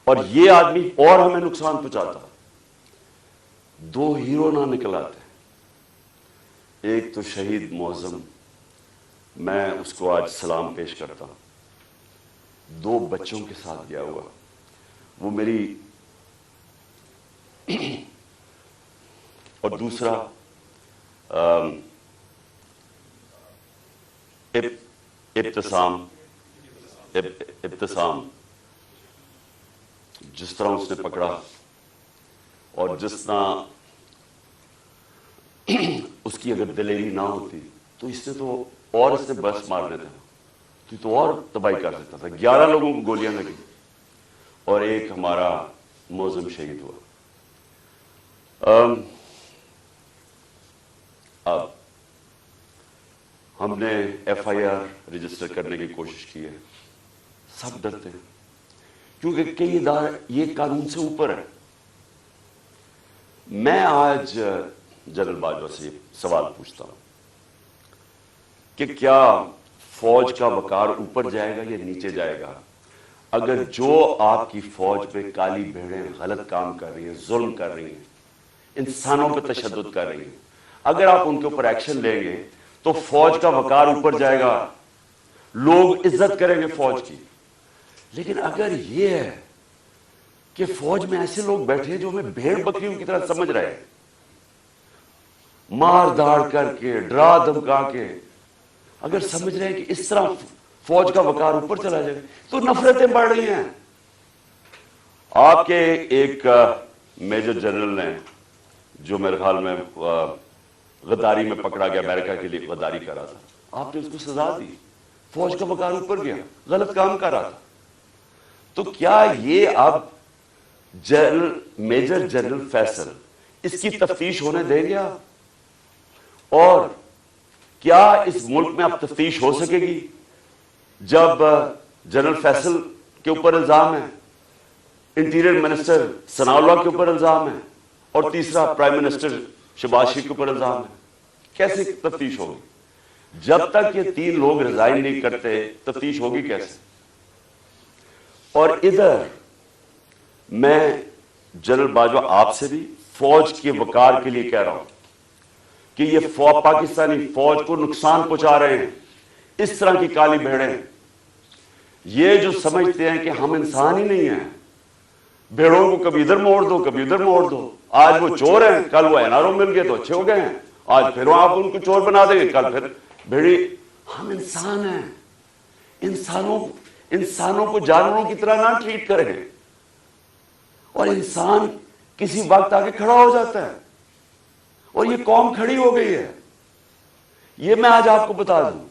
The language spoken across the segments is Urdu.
اور یہ آدمی اور ہمیں نقصان پہنچاتا. دو ہیرو نہ نکل آتے. ایک تو شہید معظم، میں اس کو آج سلام پیش کرتا ہوں، 2 بچوں کے ساتھ گیا ہوا. وہ میری اور دوسرا ابتسام، جس طرح اس نے پکڑا اور جس طرح اس کی اگر دلیری نہ ہوتی تو اس نے بس مار دیتا تو اور تباہی کر سکتا تھا. 11 لوگوں کو گولیاں لگی اور ایک ہمارا معظم شہید ہوا. اب ہم نے ایف آئی آر رجسٹر کرنے کی کوشش کی ہے. سب ڈرتے ہیں کیونکہ کئی ادارے یہ قانون سے اوپر ہے. میں آج جنرل باجوہ سے سوال پوچھتا ہوں کہ کیا فوج کا وقار اوپر جائے گا یا نیچے جائے گا اگر جو آپ کی فوج پہ کالی بھیڑیں غلط کام کر رہی ہیں، ظلم کر رہی ہیں، انسانوں پہ تشدد کر رہی ہیں، اگر آپ ان کے اوپر ایکشن لیں گے تو فوج کا وقار اوپر جائے گا، لوگ عزت کریں گے فوج کی. لیکن اگر یہ ہے کہ فوج میں ایسے لوگ بیٹھے ہیں جو ہمیں بھیڑ بکریوں کی طرح سمجھ رہے ہیں، مار داڑ کر کے، ڈرا دھمکا کے، اگر سمجھ رہے ہیں کہ اس طرح فوج کا وقار اوپر چلا جائے تو نفرتیں بڑھ رہی ہیں. آپ کے ایک میجر جنرل نے جو میرے خیال میں غداری میں پکڑا گیا، امریکہ کے لیے غداری کر رہا تھا، آپ نے اس کو سزا دی. فوج کا وقار اوپر گیا، غلط کام کر رہا تھا. تو کیا یہ اب میجر جنرل فیصل اس کی تفتیش ہونے دیں گے آپ؟ اور کیا اس ملک میں اب تفتیش ہو سکے گی جب جنرل فیصل کے اوپر الزام ہے، انٹیریئر منسٹر ثناء اللہ کے اوپر الزام ہے، اور تیسرا پرائم منسٹر شہباز شریف کے اوپر الزام ہے؟ کیسے تفتیش ہوگی؟ جب تک یہ 3 لوگ ریزائن نہیں کرتے تفتیش ہوگی کیسے؟ اور ادھر میں جنرل باجوہ آپ سے بھی فوج کے وقار کے لیے کہہ رہا ہوں کہ یہ پاکستانی فوج کو نقصان پہنچا رہے ہیں. اس طرح کی کالی بھیڑیں، یہ جو سمجھتے ہیں کہ ہم انسان ہی نہیں ہیں، بھیڑوں کو کبھی ادھر موڑ دو کبھی ادھر موڑ دو. آج وہ چور ہیں، کل وہ این آر او مل گئے تو اچھے ہو گئے ہیں، آج پھر آپ ان کو چور بنا دیں گے، کل پھر بھیڑی. ہم انسان ہیں، انسانوں کو جانوروں کی طرح نہ ٹریٹ کریں. اور انسان کسی وقت آگے کھڑا ہو جاتا ہے، اور یہ قوم کھڑی ہو گئی ہے. یہ میں آج آپ کو بتا دوں،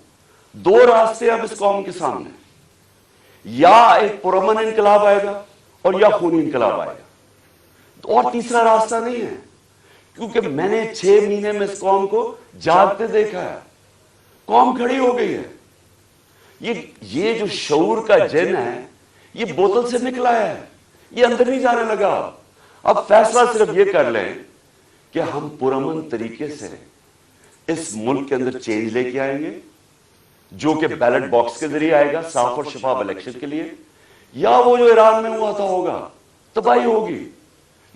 2 راستے اب اس قوم کے سامنے، یا ایک پرامن انقلاب آئے گا اور یا خونی انقلاب آئے گا، اور تیسرا راستہ نہیں ہے. کیونکہ میں نے 6 مہینے میں اس قوم کو جاگتے دیکھا ہے. قوم کھڑی ہو گئی ہے. یہ جو شعور کا جن ہے یہ بوتل سے نکلا ہے، یہ اندر نہیں جانے لگا. اب فیصلہ صرف یہ کر لیں کہ ہم پرامن طریقے سے اس ملک کے اندر چینج لے کے آئیں گے، جو کہ بیلٹ باکس کے ذریعے آئے گا صاف اور شفاف الیکشن کے لیے، یا وہ جو ایران میں ہوا تھا ہوگا، تباہی ہوگی،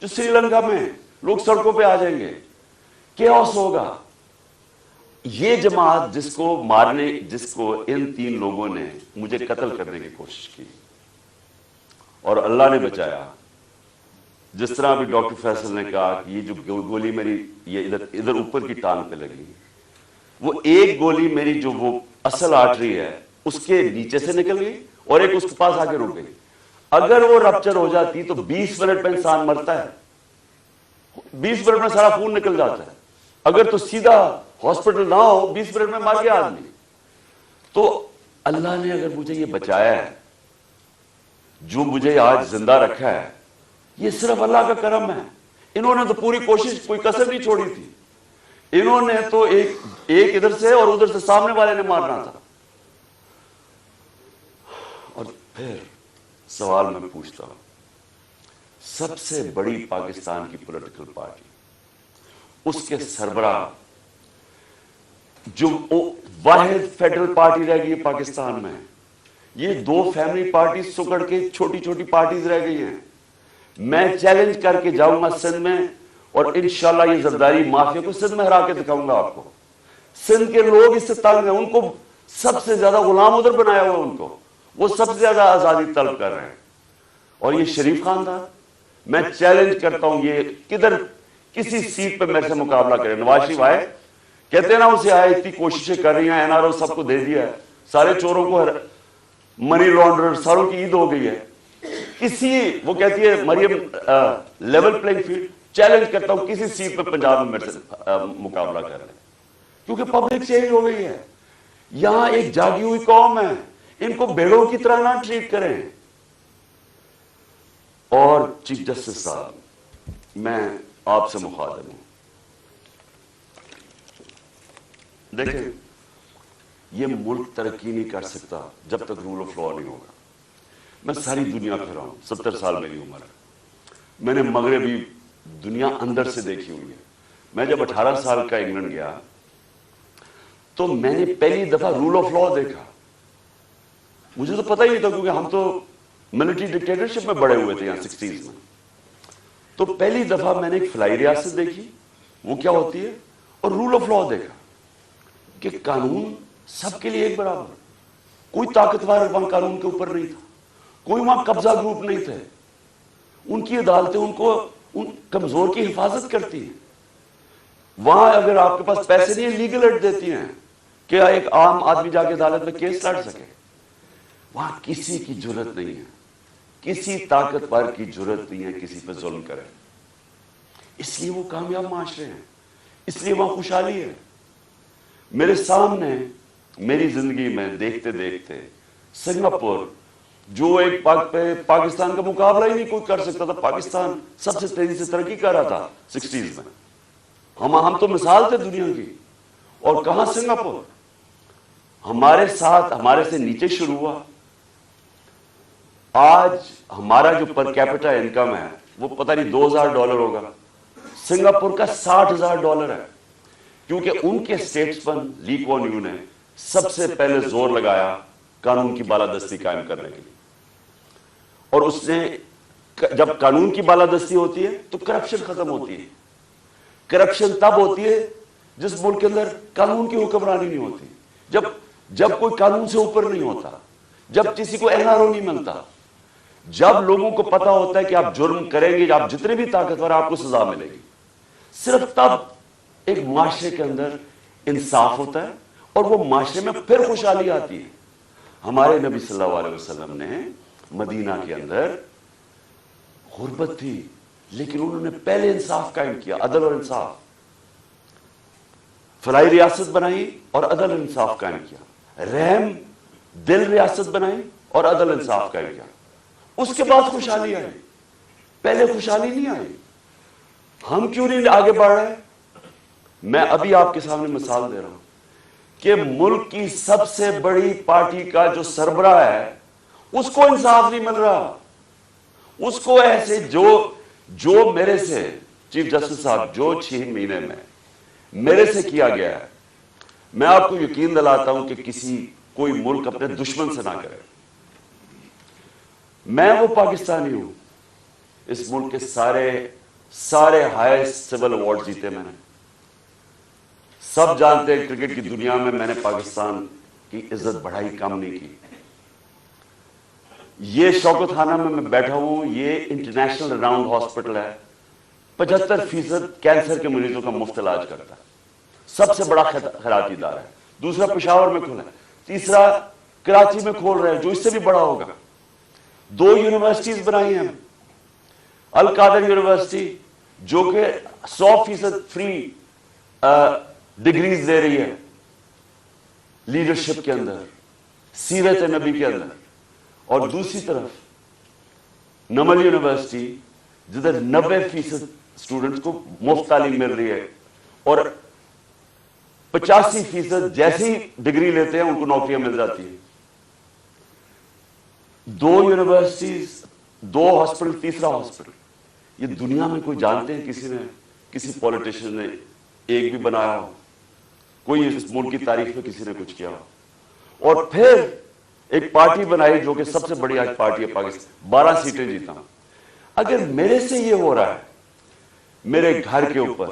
جو سری لنکا میں لوگ سڑکوں پہ آ جائیں گے، کیوس ہوگا. یہ جماعت جس کو ان 3 لوگوں نے مجھے قتل کرنے کی کوشش کی اور اللہ نے بچایا. جس طرح ابھی ڈاکٹر فیصل نے کہا کہ یہ جو گولی میری یہ ادھر اوپر کی ٹانگ پہ لگی، وہ ایک گولی میری جو وہ اصل آرٹری ہے اس کے نیچے سے نکل گئی اور ایک اس کے پاس آگے رک گئی. اگر وہ رپچر ہو جاتی تو 20 منٹ میں انسان مرتا ہے، 20 منٹ میں سارا خون نکل جاتا ہے. اگر تو سیدھا ہاسپٹل نہ ہو 20 منٹ میں مر گیا آدمی. تو اللہ نے اگر مجھے یہ بچایا ہے، جو مجھے آج زندہ رکھا ہے، یہ صرف اللہ کا کرم ہے. انہوں نے تو پوری کوشش، کوئی کسر نہیں چھوڑی تھی. انہوں نے تو ایک ادھر سے اور ادھر سے سامنے والے نے مارنا تھا. اور پھر سوال میں پوچھتا ہوں، سب سے بڑی پاکستان کی پولیٹیکل پارٹی، اس کے سربراہ، جو واحد فیڈرل پارٹی رہ گئی ہے پاکستان میں، یہ 2 فیملی پارٹی سکڑ کے چھوٹی چھوٹی پارٹیز رہ گئی ہیں. میں چیلنج کر کے جاؤں گا سندھ میں اور انشاءاللہ یہ زرداری مافیا کو سندھ میں ہرا کے دکھاؤں گا آپ کو. سندھ کے لوگ اس سے تنگ ہیں, ان کو سب سے زیادہ غلام ادھر بنایا ہوا, ان کو وہ سب سے زیادہ آزادی طلب کر رہے ہیں. اور یہ شریف خاندان, میں چیلنج کرتا ہوں یہ کدھر کسی سیٹ پہ میرے سے مقابلہ کرے. نواز شریف آئے, کہتے ہیں نا اسے آئے, اتنی کوششیں کر رہی ہیں, این آر او سب کو دے دیا ہے, سارے چوروں کو منی لانڈرر ساروں کی عید ہو گئی ہے. کسی وہ کہتی ہے مریم لیول پلینگ فیلڈ, چیلنج کرتا ہوں کسی سیٹ پہ پنجاب میں میرے سے مقابلہ کر رہے ہیں, کیونکہ پبلک چینج ہو گئی ہے. یہاں ایک جاگی ہوئی قوم ہے, ان کو بیڑوں کی طرح نہ ٹریٹ کریں. اور چیف جسٹس صاحب, میں آپ سے مخاطب ہوں, دیکھیں یہ ملک ترقی نہیں کر سکتا جب تک رول آف لا نہیں ہوگا. میں ساری دنیا پھرا ہوں, 70 سال میری عمر ہے, میں نے مغربی دنیا اندر سے دیکھی ہوئی ہے. میں جب 18 سال کا انگلینڈ گیا تو میں نے پہلی دفعہ رول آف لا دیکھا. مجھے تو پتہ ہی نہیں تھا, کیونکہ ہم تو ملٹری ڈکٹیٹرشپ میں بڑے ہوئے تھے یہاں 60s میں. تو پہلی دفعہ میں نے ایک فلائی ریاست دیکھی, وہ کیا ہوتی ہے, اور رول آف لا دیکھا کہ قانون سب کے لیے ایک برابر, کوئی طاقتور وہاں قانون کے اوپر نہیں تھا, کوئی وہاں قبضہ گروپ نہیں تھے. ان کی عدالتیں ان کو ان کمزور کی حفاظت کرتی ہیں. وہاں اگر آپ کے پاس پیسے نہیں ہیں, لیگل ایڈ دیتی ہیں کہ ایک عام آدمی جا کے عدالت میں کیس لڑ سکے. وہاں کسی کی جرت نہیں ہے, کسی طاقتور کی جرت نہیں ہے کسی پہ ظلم کرے. اس لیے وہ کامیاب معاشرے ہیں, اس لیے وہاں خوشحالی ہے. میرے سامنے میری زندگی میں دیکھتے دیکھتے سنگاپور, جو ایک پاکستان کا مقابلہ ہی نہیں کوئی کر سکتا تھا, پاکستان سب سے تیزی سے ترقی کر رہا تھا 60s میں. ہم تو مثال تھے دنیا کی. اور کہاں سنگاپور, ہمارے ساتھ ہمارے سے نیچے شروع ہوا. آج ہمارا جو پر کیپٹا انکم ہے وہ پتہ نہیں $2000 ہوگا, سنگاپور کا $60,000 ہے. کیونکہ ان کے اسٹیٹس پر لی کوان یو نے سب سے پہلے زور لگایا قانون کی بالادستی قائم کرنے کے لیے. اور اس نے جب قانون کی بالادستی ہوتی ہے تو کرپشن ختم ہوتی ہے. کرپشن تب ہوتی ہے جس ملک کے اندر قانون کی حکمرانی نہیں ہوتی, جب کوئی قانون سے اوپر نہیں ہوتا, جب کسی کو این آر او نہیں ملتا, جب لوگوں کو پتا ہوتا ہے کہ آپ جرم کریں گے, آپ جتنے بھی طاقتور آپ کو سزا ملے گی. صرف تب ایک معاشرے کے اندر انصاف ہوتا ہے اور وہ معاشرے میں پھر خوشحالی آتی ہے. ہمارے نبی صلی اللہ علیہ وسلم نے مدینہ کے اندر غربت تھی, لیکن انہوں نے پہلے انصاف قائم کیا, عدل اور انصاف. فلائی ریاست بنائی اور عدل انصاف قائم کیا. رحم دل ریاست بنائی اور عدل انصاف قائم کیا. اس کے بعد خوشحالی آئی, پہلے خوشحالی نہیں آئی. ہم کیوں نہیں آگے بڑھ رہے؟ میں ابھی آپ کے سامنے مثال دے رہا ہوں کہ ملک کی سب سے بڑی پارٹی کا جو سربراہ ہے اس کو انصاف نہیں مل رہا. اس کو ایسے جو میرے سے چیف جسٹس صاحب جو 6 مہینے میں میرے سے کیا گیا ہے, میں آپ کو یقین دلاتا ہوں کہ کوئی ملک اپنے دشمن سے نہ کرے. میں وہ پاکستانی ہوں, اس ملک کے سارے ہائیسٹ سول ایوارڈ جیتے میں نے. سب جانتے ہیں کرکٹ کی دنیا میں نے پاکستان کی عزت بڑھائی, کم نہیں کی. یہ شوکت خانہ میں بیٹھا ہوں, یہ انٹرنیشنل راؤنڈ ہاسپٹل ہے, 75% کینسر کے مریضوں کا مفت علاج کرتا ہے, سب سے بڑا خیراتی ادارہ ہے. دوسرا پشاور میں کھولا ہے, تیسرا کراچی میں کھول رہے ہیں جو اس سے بھی بڑا ہوگا. 2 یونیورسٹیز بنائی ہیں, القادر یونیورسٹی جو کہ 100% فری ڈگریز دے رہی ہے لیڈرشپ کے اندر, سیرت نبی کے اندر, اور دوسری طرف نمل یونیورسٹی جدھر 90% اسٹوڈنٹس کو مفت تعلیم مل رہی ہے اور 85% جیسی ڈگری لیتے ہیں ان کو نوکریاں مل جاتی ہیں. 2 یونیورسٹیز, 2 ہاسپٹل, تیسرا ہاسپٹل. یہ دنیا میں کوئی جانتے ہیں کسی پولیٹیشین نے ایک بھی بنایا ہو, کوئی اس ملک کی تاریخ میں کسی نے کچھ کیا ہو. اور پھر ایک پارٹی بنائی جو کہ سب سے بڑی آج پارٹی ہے پاکستان, 12 سیٹیں جیتا. اگر میرے سے یہ ہو رہا ہے، میرے گھر کے اوپر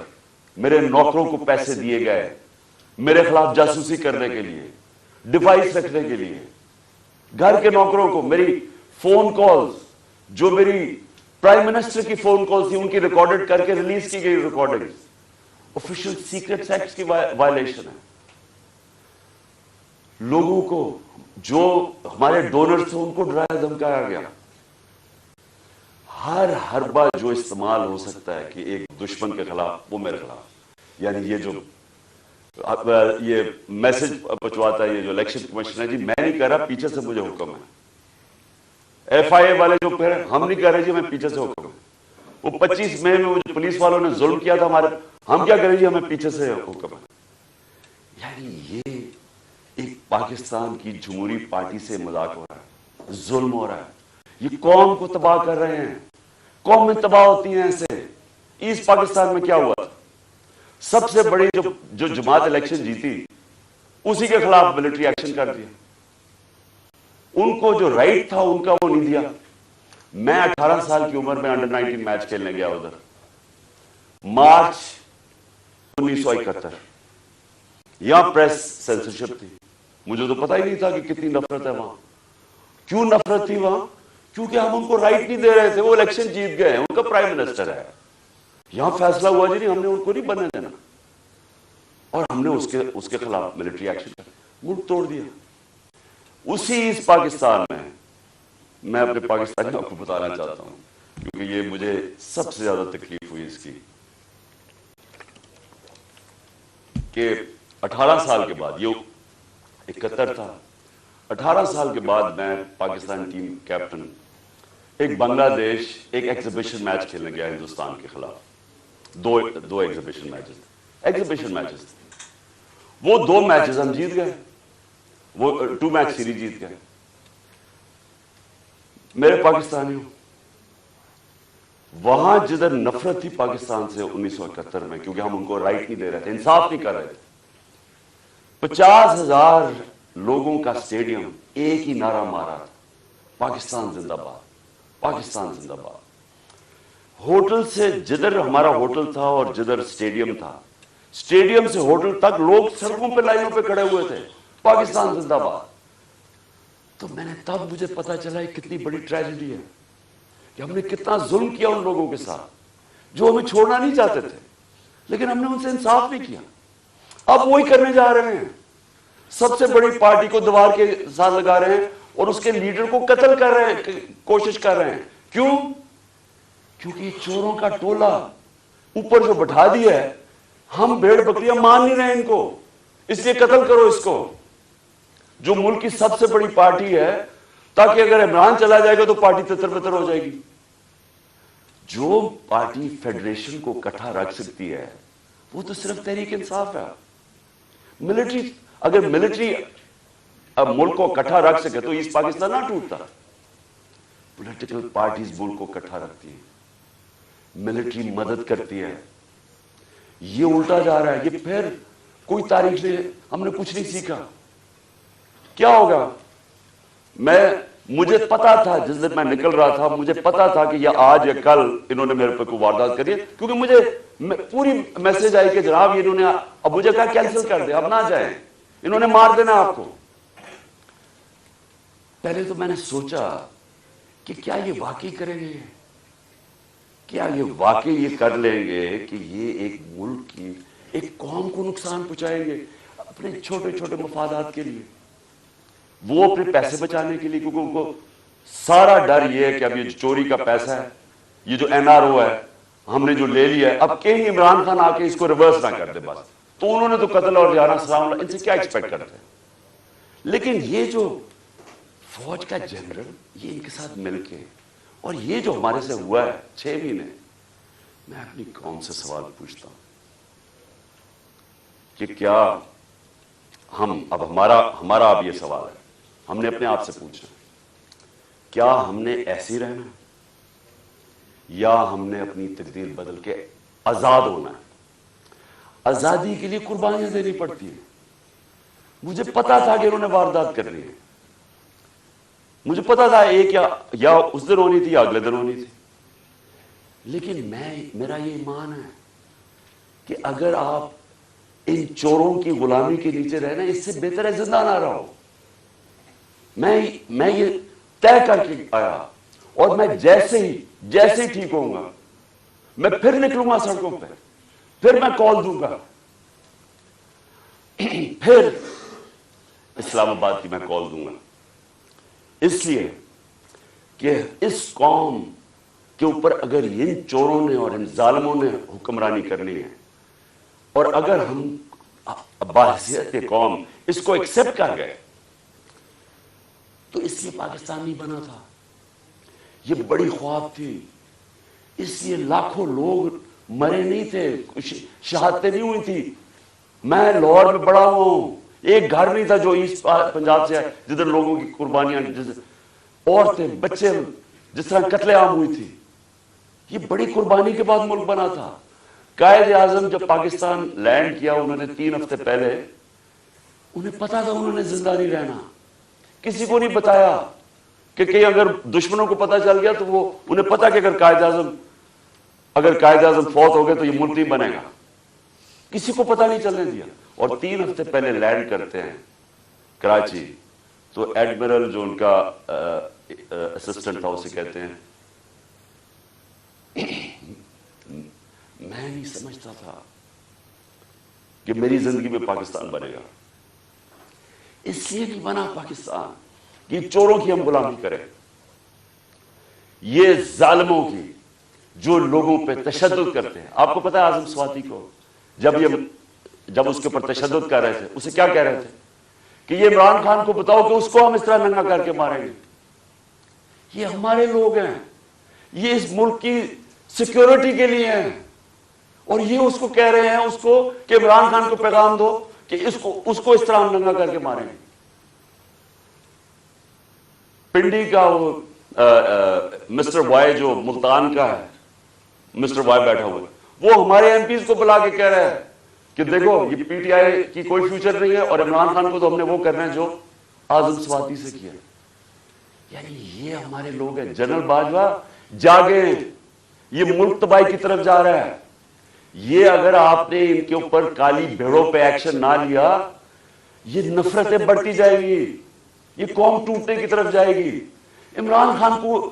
میرے نوکروں کو پیسے دیے گئے میرے خلاف جاسوسی کرنے کے لیے، ڈیوائس رکھنے کے لیے، گھر کے نوکروں کو میری فون کالز، جو میری پرائم منسٹر کی فون کالز تھی، ان کی ریکارڈڈ کر کے ریلیز کی گئی ریکارڈنگ آفیشل سیکریٹس ایکٹ کی وائلیشن ہے. لوگوں کو جو ہمارے ڈونرز تھے ان کو ڈرایا دھمکایا گیا. ہر حربہ جو استعمال ہو سکتا ہے کہ ایک دشمن کے خلاف، وہ میرے خلاف. یعنی یہ جو یہ میسج پہنچواتا ہے، یہ جو الیکشن کمیشن ہے، جی میں نہیں کہہ رہا، پیچھے سے مجھے حکم ہے. ایف آئی اے والے جو کہہ رہے ہیں، ہم نہیں کہہ رہے جی میں پیچھے سے حکم ہے. وہ 25 مئی میں جو پولیس والوں نے ظلم کیا تھا ہمارے، ہم کیا کریں جی ہمیں پیچھے سے حکم ہے. یعنی یہ ایک پاکستان کی جمہوری پارٹی سے مذاق ہو رہا ہے، ظلم ہو رہا ہے. یہ قوم کو تباہ کر رہے ہیں. قومیں تباہ ہوتی ہیں ایسے. ایسٹ پاکستان میں کیا ہوا تھا؟ سب سے بڑی جو جماعت الیکشن جیتی، اسی کے خلاف ملٹری ایکشن کر دیا. ان کو جو رائٹ تھا ان کا وہ نہیں دیا. میں 18 سال کی عمر میں انڈر 19 میچ کھیلنے گیا ادھر، مارچ 1971. یہاں پریس سینسرشپ تھی. مجھے تو پتہ ہی نہیں تھا کہ کتنی نفرت ہے وہاں. کیوں نفرت تھی وہاں؟ کیونکہ ہم ان کو رائٹ نہیں دے رہے تھے. وہ الیکشن جیت گئے ہیں، ان کا پرائم منسٹر ہے. یہاں فیصلہ ہوا جی نہیں، ہم نے ان کو نہیں بننے دینا، اور ہم نے اس کے خلاف ملٹری ایکشن کر ملک توڑ دیا. اسی اس پاکستان میں اپنے پاکستانیوں کو بتانا چاہتا ہوں، کیونکہ یہ مجھے سب سے زیادہ تکلیف ہوئی اس کی، کہ 18 سال کے بعد، یہ 71 تھا، 18 سال کے بعد میں پاکستان ٹیم کیپٹن ایک بنگلہ دیش ایک ایگزیبیشن میچ کھیلنے گیا ہندوستان کے خلاف. دو ایگزیبیشن میچز تھے. وہ 2 میچز ہم جیت گئے، وہ 2 میچ سیریز جیت گئے. میرے پاکستانیوں، وہاں جدھر نفرت تھی پاکستان سے 1971 میں، کیونکہ ہم ان کو رائٹ نہیں دے رہے تھے، انصاف نہیں کر رہے تھے. 50,000 لوگوں کا سٹیڈیم ایک ہی نعرہ مارا، پاکستان زندہ باد، پاکستان زندہ باد. ہوٹل سے جدھر ہمارا ہوٹل تھا اور جدھر سٹیڈیم تھا، سٹیڈیم سے ہوٹل تک لوگ سڑکوں پہ لائنوں پہ کھڑے ہوئے تھے، پاکستان زندہ باد. تو میں نے تب مجھے پتا چلا یہ کتنی بڑی ٹریجڈی ہے کہ ہم نے کتنا ظلم کیا ان لوگوں کے ساتھ جو ہمیں چھوڑنا نہیں چاہتے تھے، لیکن ہم نے ان سے انصاف بھی کیا. اب وہی کرنے جا رہے ہیں. سب سے بڑی پارٹی کو دیوار کے ساتھ لگا رہے ہیں اور اس کے لیڈر کو قتل کر رہے ہیں، کوشش کر رہے ہیں. کیوں؟ کیونکہ چوروں کا ٹولہ اوپر جو بٹھا دیا ہے، ہم بھیڑ بکریاں مان نہیں رہے ان کو، اس لیے قتل کرو اس کو، جو ملک کی سب سے بڑی پارٹی ہے، تاکہ اگر عمران چلا جائے گا تو پارٹی تتر بتر ہو جائے گی. جو پارٹی فیڈریشن کو اکٹھا رکھ سکتی ہے وہ تو صرف تحریک انصاف ہے. ملٹری، اگر ملٹری اب ملک کو اکٹھا رکھ سکے تو ایسٹ پاکستان نہ ٹوٹتا. پولیٹیکل پارٹیز ملک کو اکٹھا رکھتی ہیں، ملٹری مدد کرتی ہے. یہ الٹا جا رہا ہے. یہ پھر کوئی تاریخ سے ہم نے کچھ نہیں سیکھا. کیا ہوگا؟ مجھے پتا تھا جس دن میں نکل رہا تھا، مجھے پتا تھا کہ یہ آج یا کل انہوں نے میرے پہ کوئی واردات کری ہے، کیونکہ مجھے پوری میسج آئی کہ جناب یہ انہوں نے اب مجھے کہا کینسل کر دیں، اب نہ جائیں، انہوں نے مار دینا آپ کو. پہلے تو میں نے سوچا کہ کیا یہ واقعی کریں گے، کیا یہ واقعی یہ کر لیں گے کہ یہ ایک ملک کی ایک قوم کو نقصان پہنچائیں گے اپنے چھوٹے چھوٹے مفادات کے لیے، وہ اپنے پیسے بچانے کے لیے. کیونکہ ان کو سارا ڈر یہ ہے کہ اب یہ چوری کا پیسہ ہے، یہ جو این آر او ہے ہم نے جو لے لیا ہے، اب کہیں عمران خان آ کے اس کو ریورس نہ کر دے بس. تو انہوں نے تو قتل اور جانا سلام اللہ، ان سے کیا ایکسپیکٹ کرتے ہیں. لیکن یہ جو فوج کا جنرل، یہ ان کے ساتھ مل کے، اور یہ جو ہمارے سے ہوا ہے 6 مہینے، میں اپنی قوم سے سوال پوچھتا ہوں کہ کیا ہم اب ہمارا اب یہ سوال ہے، ہم نے اپنے آپ سے پوچھنا، کیا ہم نے ایسے رہنا ہے یا ہم نے اپنی تقدیر بدل کے آزاد ہونا ہے؟ آزادی کے لیے قربانیاں دینی پڑتی ہیں. مجھے پتا تھا کہ انہوں نے واردات کرنی ہے، مجھے پتا تھا ایک یا اس دن ہونی تھی یا اگلے دن ہونی تھی. لیکن میرا یہ ایمان ہے کہ اگر آپ ان چوروں کی غلامی کے نیچے رہنا، اس سے بہتر ہے زندہ نہ رہو. میں یہ طے کر کے آیا، اور میں جیسے ہی ٹھیک ہوں گا میں پھر نکلوں گا سڑکوں پہ، پھر میں کال دوں گا، پھر اسلام آباد کی میں کال دوں گا. اس لیے کہ اس قوم کے اوپر اگر ان چوروں نے اور ان ظالموں نے حکمرانی کرنی ہے، اور اگر ہم بحیثیت قوم اس کو ایکسپٹ کر گئے، تو اس لیے پاکستان نہیں بنا تھا. یہ بڑی خواب تھی، اس لیے لاکھوں لوگ مرے نہیں تھے، شہادتیں نہیں ہوئی تھی. میں لاہور میں بڑا ہوا ہوں، ایک گھر نہیں تھا جو ایسٹ پنجاب سے ہے جدھر لوگوں کی قربانیاں، عورتیں بچے جس طرح قتل عام ہوئی تھی. یہ بڑی قربانی کے بعد ملک بنا تھا. قائد اعظم جب پاکستان لینڈ کیا، انہوں نے 3 ہفتے پہلے، انہیں پتا تھا انہوں نے زندہ نہیں رہنا. کسی کو نہیں بتایا کہ اگر دشمنوں کو پتا چل گیا تو وہ انہیں پتا کہ اگر قائد اعظم فوت ہو گئے تو یہ ملک نہیں بنے گا. کسی کو پتا نہیں چلنے دیا. اور 3 ہفتے پہلے لینڈ کرتے ہیں کراچی، تو ایڈمرل جو ان کا اسسٹنٹ تھا اسے کہتے ہیں، میں نہیں سمجھتا تھا کہ میری زندگی میں پاکستان بنے گا. اس لیے نہیں بنا پاکستان کہ چوروں کی ہم غلامی کریں، یہ ظالموں کی جو لوگوں پہ تشدد کرتے ہیں. آپ کو پتا ہے اعظم سواتی کو جب اس کے اوپر تشدد کر رہے تھے، اسے کیا کہہ رہے تھے کہ یہ عمران خان کو بتاؤ کہ اس کو ہم اس طرح ننگا کر کے ماریں گے. یہ ہمارے لوگ ہیں، یہ اس ملک کی سیکیورٹی کے لیے ہیں، اور یہ اس کو کہہ رہے ہیں اس کو کہ عمران خان کو پیغام دو کہ اس کو اس طرح ہم ننگا کر کے ماریں گے. پنڈی کا وہ مسٹر وائے جو ملتان کا ہے، مسٹر وائے بیٹھا ہوا ہے، وہ ہمارے ایم پیز کو بلا کے کہہ رہا ہے کہ دیکھو یہ پی ٹی آئی کی کوئی فیوچر نہیں ہے، اور عمران خان کو تو ہم نے وہ کرنا ہے جو اعظم سواتی سے کیا. یعنی یہ ہمارے لوگ ہیں. جنرل باجوہ جاگیں، یہ ملک تباہی کی طرف جا رہا ہے. یہ اگر آپ نے ان کے اوپر کالی بھیڑوں پہ ایکشن نہ لیا، یہ نفرتیں بڑھتی جائے گی، یہ قوم ٹوٹنے کی طرف جائے گی. عمران خان کو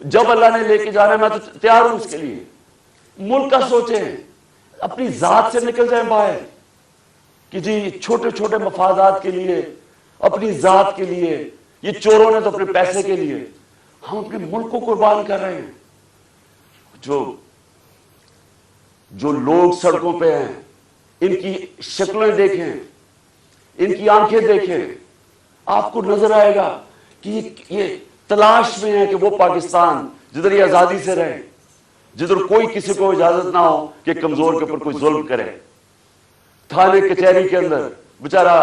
جب اللہ نے لے کے جانا ہے میں تو تیار ہوں اس کے لیے. ملک کا سوچیں، اپنی ذات سے نکل جائیں باہر کہ جی چھوٹے چھوٹے مفادات کے لیے، اپنی ذات کے لیے، یہ چوروں نے تو اپنے پیسے کے لیے، ہم اپنے ملک کو قربان کر رہے ہیں. جو لوگ سڑکوں پہ ہیں، ان کی شکلیں دیکھیں، ان کی آنکھیں دیکھیں، آپ کو نظر آئے گا کہ یہ تلاش میں ہے کہ وہ پاکستان جدھر یہ آزادی سے رہے، جدھر کوئی کسی کو اجازت نہ ہو کہ کمزور کے اوپر کوئی ظلم کرے. تھانے کچہری کے اندر بیچارہ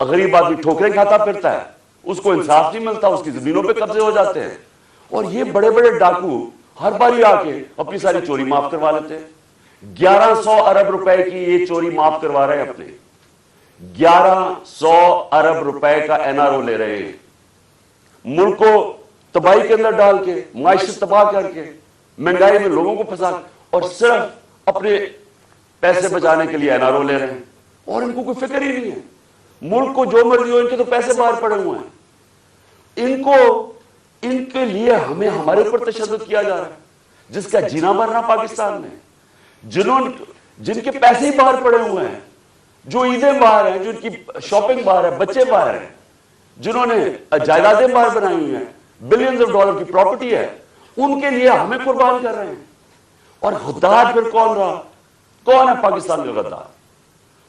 غریب آدمی ٹھوکریں کھاتا پھرتا ہے، اس کو انصاف نہیں ملتا، اس کی زمینوں پہ قبضے ہو جاتے ہیں. اور یہ بڑے بڑے ڈاکو ہر باری آ کے اپنی ساری چوری معاف کروا لیتے ہیں. 1100 ارب روپے کی یہ چوری معاف کروا رہے ہیں اپنے، 1100 ارب روپے کا این آر او لے رہے ہیں. ملک کو تباہی کے اندر ڈال کے، معیشت تباہ کر کے، مہنگائی میں لوگوں کو پھنسا، اور صرف اپنے پیسے بچانے کے لیے این آر او لے رہے ہیں. اور ان کو کوئی فکر ہی نہیں ہے. ملک کو جو مرضی ہو، ان کے تو پیسے باہر پڑے ہوئے ہیں. ان کے لیے ہمارے اوپر تشدد کیا جا رہا ہے، جس کا جینا مرنا پاکستان میں، جن کے پیسے ہی باہر پڑے ہوئے ہیں، جو عیدیں باہر ہیں، جو ان کی شاپنگ باہر ہے، بچے باہر ہیں، جنہوں نے جائیدادیں باہر بنائی ہوئی ہیں، بلینز آف ڈالر کی پراپرٹی ہے، ان کے لیے ہمیں قربان کر رہے ہیں. اور غدار پھر کون رہا؟ کون ہے پاکستان کا غدار؟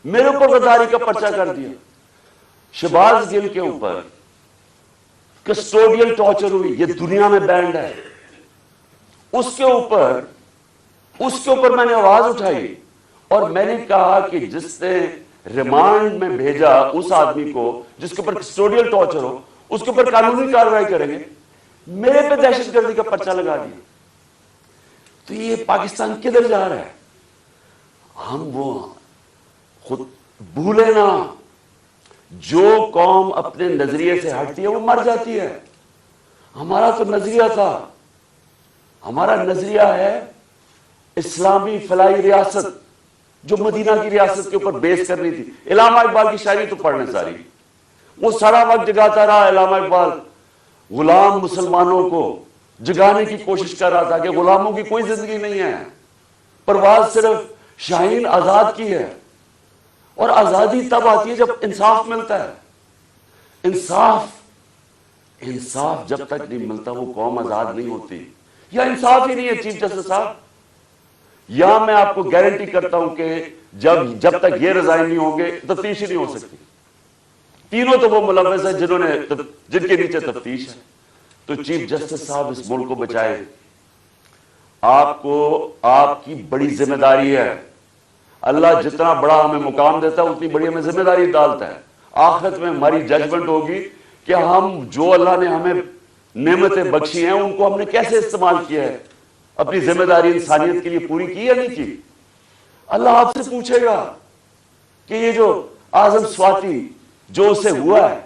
میرے اوپر غداری کا پرچہ کر دیا. شہباز گل کے اوپر کسٹوڈیل ٹارچر ہوئی، یہ دنیا میں بینڈ ہے. اس کے اوپر میں نے آواز اٹھائی، اور میں نے کہا کہ جس نے ریمانڈ میں بھیجا اس آدمی کو جس کے اوپر کسٹوڈیل ٹارچر ہو، اس کے اوپر قانونی کارروائی کریں گے. میرے پہ دہشت گردی کا پرچہ لگا دیا. تو یہ پاکستان کدھر جا رہا ہے؟ ہم وہ خود بھولے نا، جو قوم اپنے نظریے سے ہٹتی ہے وہ مر جاتی ہے. ہمارا تو نظریہ تھا، ہمارا نظریہ ہے اسلامی فلاحی ریاست جو مدینہ کی ریاست کے اوپر بیس کرنی تھی. علامہ اقبال کی شاعری تو پڑھنے ساری, وہ سارا وقت جگاتا رہا علامہ اقبال, غلام مسلمانوں کو جگانے کی کوشش کر رہا تھا کہ غلاموں کی کوئی زندگی نہیں ہے, پرواز صرف شاہین آزاد کی ہے. اور آزادی تب آتی ہے جب انصاف ملتا ہے. انصاف جب تک نہیں ملتا وہ قوم آزاد نہیں ہوتی. یا انصاف ہی نہیں ہے چیف جسٹس صاحب, یا میں آپ کو گارنٹی کرتا ہوں کہ جب تک یہ ریزائن نہیں ہوں گے تفتیش ہی نہیں ہو سکتی. تینوں تو وہ ملوث ہیں جن کے نیچے تفتیش ہے. تو چیف جسٹس صاحب اس ملک کو بچائے. آپ کی بڑی ذمہ داری ہے. اللہ جتنا بڑا ہمیں مقام دیتا ہے اتنی بڑی ہمیں ذمہ داری ڈالتا ہے. آخرت میں ہماری ججمنٹ ہوگی کہ ہم جو اللہ نے ہمیں نعمتیں بخشی ہیں ان کو ہم نے کیسے استعمال کیا ہے, اپنی ذمہ داری انسانیت کے لیے پوری کی یا نہیں کی. اللہ آپ سے پوچھے گا کہ یہ جو اعظم سواتی جو اسے ہوا ہے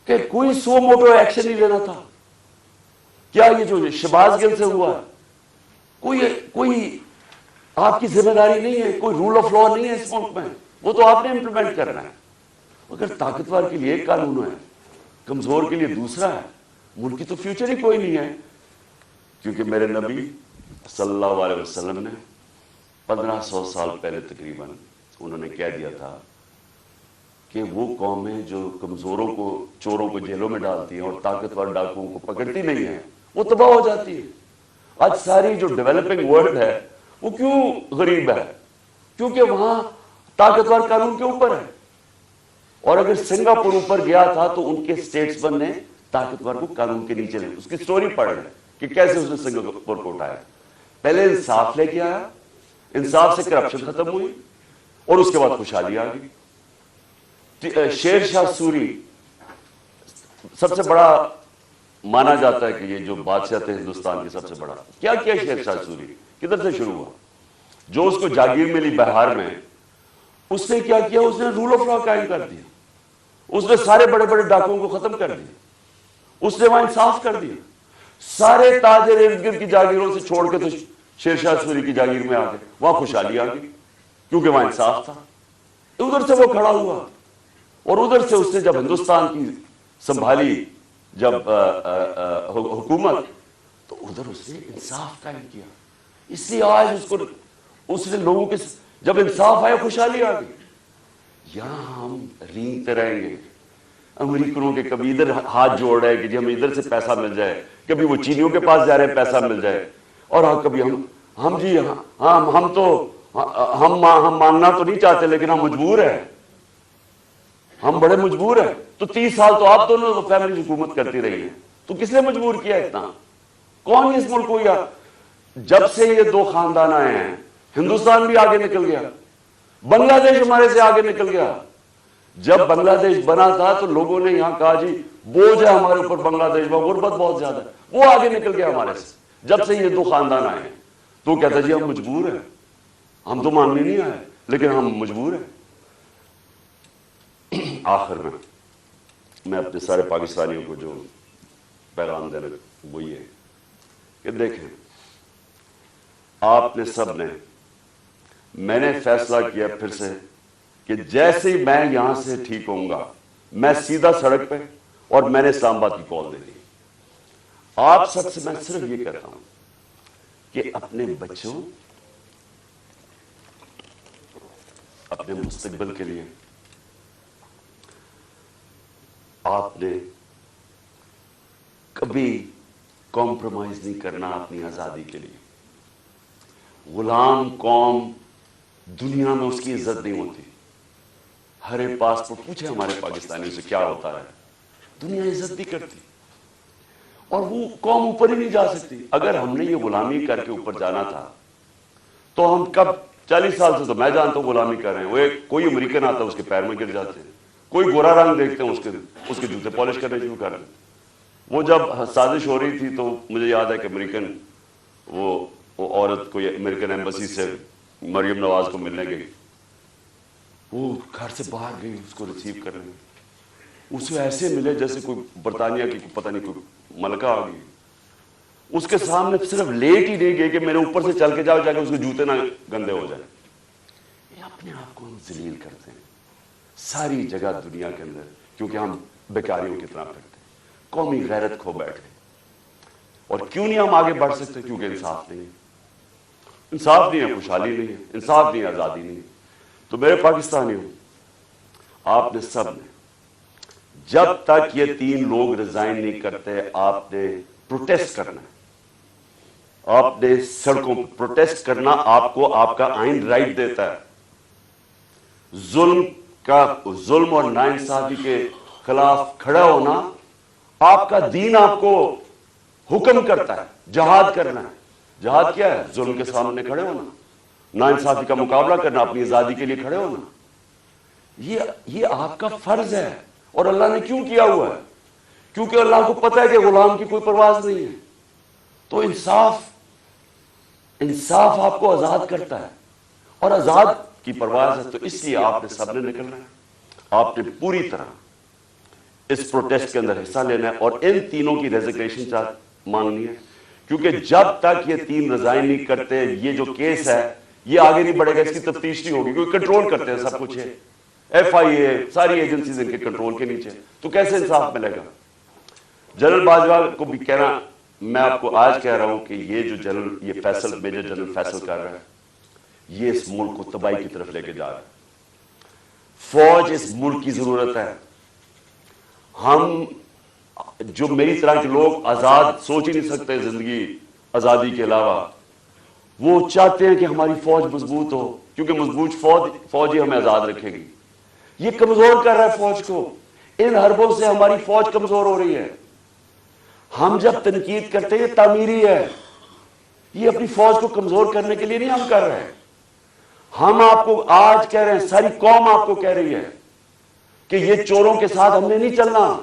کہ کوئی سو موٹو ایکشن نہیں لینا تھا, کیا یہ جو شہباز گل سے ہوا ہے کوئی آپ کی ذمہ داری نہیں ہے, کوئی رول آف لا نہیں ہے اس ملک میں, وہ تو آپ نے امپلیمنٹ کرنا ہے. اگر طاقتور کے لیے ایک قانون ہے, کمزور کے لیے دوسرا ہے, ملک کی تو فیوچر ہی کوئی نہیں ہے. کیونکہ میرے نبی صلی اللہ علیہ وسلم نے 1500 سال پہلے تقریباً انہوں نے کہہ دیا تھا کہ وہ قومیں جو کمزوروں کو, چوروں کو جیلوں میں ڈالتی ہیں اور طاقتور ڈاکوؤں کو پکڑتی نہیں ہیں وہ تباہ ہو جاتی ہے. آج ساری جو ڈیولپنگ ورلڈ ہے وہ کیوں غریب ہے؟ کیونکہ وہاں طاقتور قانون کے اوپر ہے. اور اگر سنگاپور اوپر گیا تھا تو ان کے اسٹیٹسمن نے طاقتور کو قانون کے نیچے لے, اس کی سٹوری پڑھ رہے کہ کیسے اس نے سنگاپور کو اٹھایا. پہلے انصاف لے کے آیا, انصاف سے کرپشن ختم ہوئی اور اس کے بعد خوشحالی آ گئی. شیر شاہ سوری سب سے بڑا مانا جاتا ہے کہ یہ جو بادشاہ تھے ہندوستان کے سب سے بڑا. کیا کیا شیر شاہ سوری, کدھر سے شروع ہوا؟ جو اس کو جاگیر ملی بہار میں, اس نے کیا کیا, اس نے رول آف لا قائم کر دیا, اس نے سارے بڑے بڑے ڈاکوؤں کو ختم کر دیا, اس نے وہاں انصاف کر دیا. سارے تاجر ارد گرد کی جاگیروں سے چھوڑ کے تو شیر شاہ سوری کی جاگیر میں آ گئے, وہاں خوشحالی آ گئی کیونکہ وہاں انصاف تھا. ادھر سے وہ کھڑا ہوا اور ادھر سے اس نے جب ہندوستان کی سنبھالی جب حکومت, تو ادھر اس نے انصاف قائم کیا. اس لیے آج اس نے لوگوں کے جب انصاف آیا خوشحالی آ گئی. یہاں ہم رینگتے رہیں گے امریکنوں کے, کبھی ادھر ہاتھ جوڑ رہے کہ جی ہمیں ادھر سے پیسہ مل جائے, کبھی وہ چینیوں کے پاس جا رہے ہیں پیسہ مل جائے, اور کبھی ہم مانگنا تو نہیں چاہتے لیکن ہم مجبور ہیں, ہم بڑے مجبور ہیں. تو 30 سال تو آپ دونوں فیملی حکومت کرتی رہی ہیں, تو کس نے مجبور کیا اتنا؟ کون اس ملک کو؟ یا جب سے یہ دو خاندان آئے ہیں ہندوستان بھی آگے نکل گیا, بنگلہ دیش ہمارے سے آگے نکل گیا. جب بنگلہ دیش بنا تھا تو لوگوں نے یہاں کہا جی بوجھ ہے ہمارے اوپر بنگلہ دیش میں, غربت بہت زیادہ ہے, وہ آگے نکل گیا ہمارے سے. جب سے یہ دو خاندان آئے ہیں تو کہتا جی ہم مجبور ہیں, ہم تو ماننے نہیں آئے لیکن ہم مجبور ہیں. آخر میں اپنے سارے پاکستانیوں کو جو پیغام دینا وہ یہ ہے کہ دیکھیں, آپ نے سب نے, میں نے فیصلہ کیا پھر سے کہ جیسے ہی میں یہاں سے ٹھیک ہوں گا میں سیدھا سڑک پہ, اور میں نے اسلام آباد کی کال دے دی. آپ سب سے میں صرف یہ کہتا ہوں کہ اپنے بچوں, اپنے مستقبل کے لیے آپ نے کبھی کمپرومائز نہیں کرنا اپنی آزادی کے لیے. غلام قوم دنیا میں اس کی عزت نہیں ہوتی. ہر ایک پاسپورٹ پوچھے ہمارے پاکستانیوں سے کیا ہوتا ہے, دنیا عزت نہیں کرتی, اور وہ قوم اوپر ہی نہیں جا سکتی. اگر ہم نے یہ غلامی کر کے اوپر جانا تھا تو ہم کب 40 سال سے, تو میں جانتا ہوں غلامی کر رہے ہیں, وہ کوئی امریکن آتا ہے اس کے پیر میں گر جاتے ہیں, کوئی گورا رنگ دیکھتے ہیں اس کے جوتے پالش کرنے شروع کر رہے ہیں. وہ جب سازش ہو رہی تھی تو مجھے یاد ہے کہ امریکن وہ عورت کوئی امریکن ایمبیسی سے مریم نواز کو ملنے گئی, وہ گھر سے باہر گئی اس کو ریسیو کرنے میں, اسے ایسے ملے جیسے کوئی برطانیہ کی پتہ نہیں کوئی ملکہ آ گئی. اس کے سامنے صرف لیٹ ہی نہیں گئے کہ میرے اوپر سے چل کے جاؤ جا کے اس کے جوتے نہ گندے ہو جائیں. یہ اپنے آپ کو ہم ذلیل کرتے ہیں ساری جگہ دنیا کے اندر، کیونکہ ہم بیکاریوں کی طرح پھرتے ہیں، قومی غیرت کھو بیٹھے. اور کیوں نہیں ہم آگے بڑھ سکتے؟ کیونکہ انصاف نہیں ہے. انصاف نہیں ہے، خوشحالی نہیں ہے، انصاف نہیں ہے، آزادی نہیں ہے. تو میرے پاکستانیوں، آپ نے سب نے جب تک یہ 3 لوگ ریزائن نہیں کرتے، آپ نے پروٹیسٹ کرنا ہے. آپ نے سڑکوں پر پروٹیسٹ کرنا، آپ کو آپ کا آئین رائٹ دیتا ہے. ظلم اور ناانصافی کے خلاف کھڑا ہونا آپ کا دین آپ کو حکم کرتا ہے. جہاد کرنا ہے. جہاد کیا ہے؟ ظلم کے سامنے کھڑے ہونا، ناانصافی کا مقابلہ کرنا، اپنی آزادی کے لیے کھڑے ہونا. یہ آپ کا فرض ہے. اور اللہ نے کیوں کیا ہوا ہے؟ کیونکہ اللہ کو پتہ ہے کہ غلام کی کوئی پرواز نہیں ہے. تو انصاف آپ کو آزاد کرتا ہے، اور آزاد کی پرواز ہے. تو اس لیے آپ نے سب نے نکلنا ہے. آپ نے پوری طرح اس پروٹیسٹ کے اندر حصہ لینا ہے، اور ان تینوں کی ریزگنیشن مانگنی ہے. کیونکہ جب تک یہ 3 ریزائن نہیں کرتے، یہ جو کیس ہے یہ آگے نہیں بڑھے گا، اس کی تفتیش نہیں ہوگی، کیونکہ کنٹرول کرتے ہیں سب کچھ ہے. ایف آئی اے، ساری ایجنسیز ان کے کنٹرول کے نیچے. تو کیسے انصاف ملے گا؟ جنرل باجوہ کو بھی کہنا، میں آپ کو آج کہہ رہا ہوں کہ یہ جو میجر جنرل فیصل کر رہا ہے، یہ اس ملک کو تباہی کی طرف لے کے جا رہا ہے. فوج اس ملک کی ضرورت ہے. ہم جو میری طرح کے لوگ آزاد سوچ ہی نہیں سکتے زندگی آزادی کے علاوہ، وہ چاہتے ہیں کہ ہماری فوج مضبوط ہو، کیونکہ مضبوط فوج ہی ہمیں آزاد رکھے گی. یہ کمزور کر رہا ہے فوج کو. ان حربوں سے ہماری فوج کمزور ہو رہی ہے. ہم جب تنقید کرتے ہیں یہ تعمیری ہے، یہ اپنی فوج کو کمزور کرنے کے لیے نہیں ہم کر رہے ہیں. ہم آپ کو آج کہہ رہے ہیں، ساری قوم آپ کو کہہ رہی ہے کہ یہ چوروں کے ساتھ ہم نے نہیں چلنا.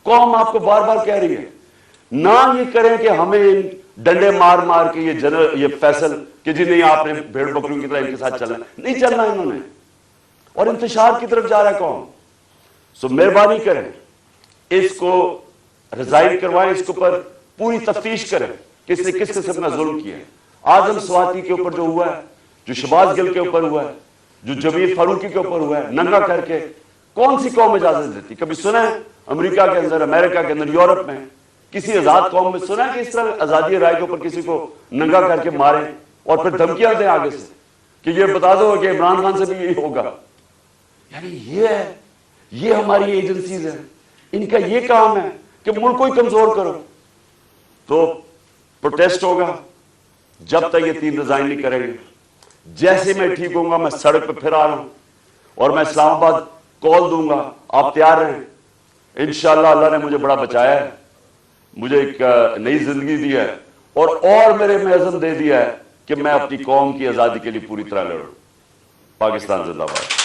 قوم آپ کو بار بار کہہ رہی ہے. نہ یہ کریں کہ ہمیں ڈنڈے مار مار کے یہ فیصل کہ جی نہیں آپ نے بھیڑ بکریوں کی طرح ان کے ساتھ چلنا، نہیں چلنا انہوں نے. اور انتشار کی طرف جا رہا ہے قوم. سو مہربانی کریں، اس کو ریزائن کروائیں، اس کے اوپر پوری تفتیش کریں کہ اس نے کس قسم کا ظلم کیا ہے. اعظم سواتی کے اوپر جو ہوا ہے، جو شہباز گل کے اوپر ہوا ہے، جو جمیل فاروقی کے اوپر ہوا ہے، ننگا کر کے، کون سی قوم اجازت دیتی؟ کبھی سنا ہے امریکہ کے اندر، امریکہ کے اندر، یورپ میں کسی آزاد قوم میں سنا ہے کہ اس طرح آزادی رائے کے اوپر کسی کو ننگا کر کے ماریں اور پھر دھمکیاں دیں آگے سے کہ یہ بتا دو کہ عمران خان سے بھی یہی ہوگا؟ یعنی یہ ہماری ایجنسیز ہیں، ان کا یہ کام ہے کہ ملک کو ہی کمزور کرو. تو پروٹیسٹ ہوگا جب تک یہ 3 ریزائن نہیں کریں گے. جیسے میں ٹھیک ہوں گا میں سڑک پہ پھر آ رہا ہوں اور میں اسلام آباد کال دوں گا. آپ تیار رہیں. انشاءاللہ اللہ نے مجھے بڑا بچایا ہے، مجھے ایک نئی زندگی دی ہے، اور میرے میں عزم دے دیا ہے کہ میں اپنی قوم کی آزادی کے لیے پوری طرح لڑوں. پاکستان زندہ باد.